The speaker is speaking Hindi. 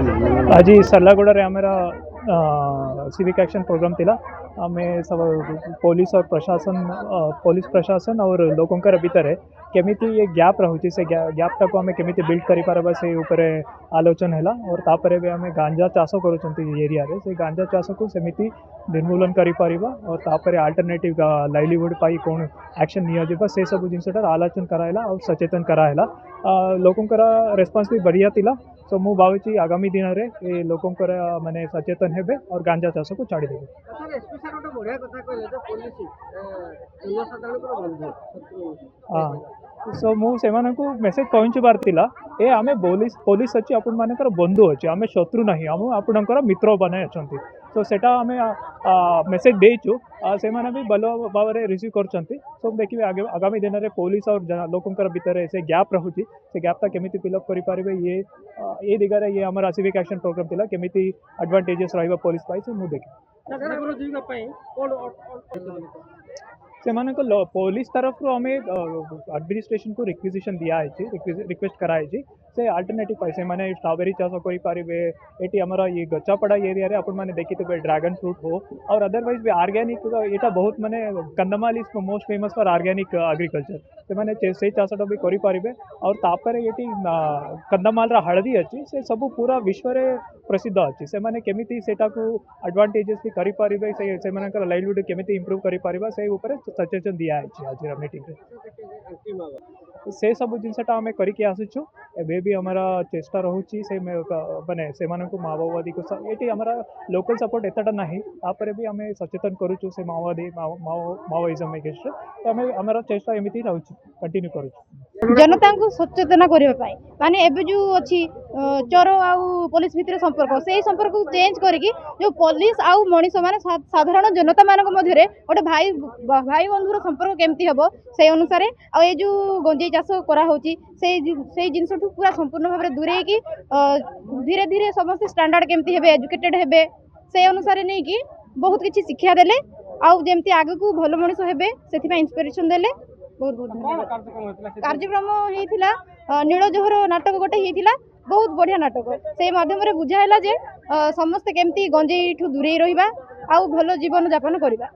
आज सरलागुड़ा हमारा सिविक एक्शन प्रोग्राम थिला आमे सब पुलिस और प्रशासन और लोकों भीतर केमिति ये गैप रहुची से गैप टाको आमे केमिति बिल्ड करि पारबा से ऊपर आलोचना हैला और तापरे भी आमे गांजा चाष करुचंती एरिया रे से गांजा चाष को सेमिति निर्मूलन करि पारिबा और तापरे अल्टरनेटिव लाइवलीहुड पाई कोन एक्शन निया जिबा से सब जिनसटा आलोचना करायला और सचेतन करायला लोकों रेस्पॉन्स भी बढ़िया थिला। सो मु भावी आगामी दिन में लोकों माने सचेतन हेबे और गांजा चाष को छाड़ी देबे। हाँ सो मु से मेसेज पहुँच बार थिला ए आमे पुलिस अच्छी आपण मानकर बंधु अच्छे आमे शत्रु नहीं आम आपणकर मित्र बने अच्छा तो सेटा आमे मेसेज देचु से माने भी भल भाव में रिसीव करछंती। सो देखिए आगामी दिन में पुलिस और लोकों भीतर से गैप रहुची से गैपटा केमिति फिलअप करि पारिबे ये दिगरे ये हमर सिविक एक्शन प्रोग्राम थिला केमिति एडवांटेजेस रहइबा पुलिस पाई से मु देखि से पुलिस तरफ आम एडमिनिस्ट्रेशन को रिक्विजिशन दिया रिक्वेस्ट कराई से अल्टरनेटिव पैसे माने स्ट्रॉबेरी चाष करें ये आमर ये गचापड़ा एरिया रे आपण माने देखी थे ड्रैगन फ्रूट हो और अदरवाइज भी ऑर्गेनिक यहाँ बहुत माने Kandhamal is most famous for organic agriculture से माने से चाषटा भी करें और तापर ये कंदमाल हलदी अच्छी से सब पूरा विश्व रे प्रसिद्ध अच्छी से माने केमिति सेटा को एडवांटेजेस भी करि पारिबे से मानकर लाइवलीहुड केमिति इंप्रूव करि पारिबा से ऊपर सचेतन दिया है आज मीटिंग से सब जिनसटा आम करके आसीचु एबे भी हमारा चेष्टा रोची से माने से माओवादी को ये हमारा लोकल सपोर्ट एतटा नहीं तापर भी आम सचेतन करूचु से माओवादिज्म एगेंस्ट तो आम हमारा चेष्टा एमती रोची कंटिन्यू करूचु जनता को सचेतन करने माने एबे जो अच्छी चोर आउ पुलिस भितर संपर्क से संपर्क को चेंज करके जो पुलिस आउ मनीष माने साधारण जनता मान मध्य गोटे भाई बंधुर संपर्क केमती हम से अनुसार आ जो गंजेई चाष कराई से जिनस पूरा संपूर्ण भाव में दूरे की धीरे धीरे समस्त स्टैंडर्ड केमती हेबे एजुकेटेड हेबे से अनुसार नहीं कि बहुत किसी शिक्षा देले आउ जेमती आगे को भल मनीष हेबे से इंस्पिरेशन देले। बहुत बहुत धन्यवाद। कार्यक्रम होता नील जोहर नाटक गोटे होता बहुत बढ़िया नाटक से माध्यम बुझाला जे समस्ते केमती गंजेई ठू दूरे रहिबा आउ भल जीवन यापन करबा।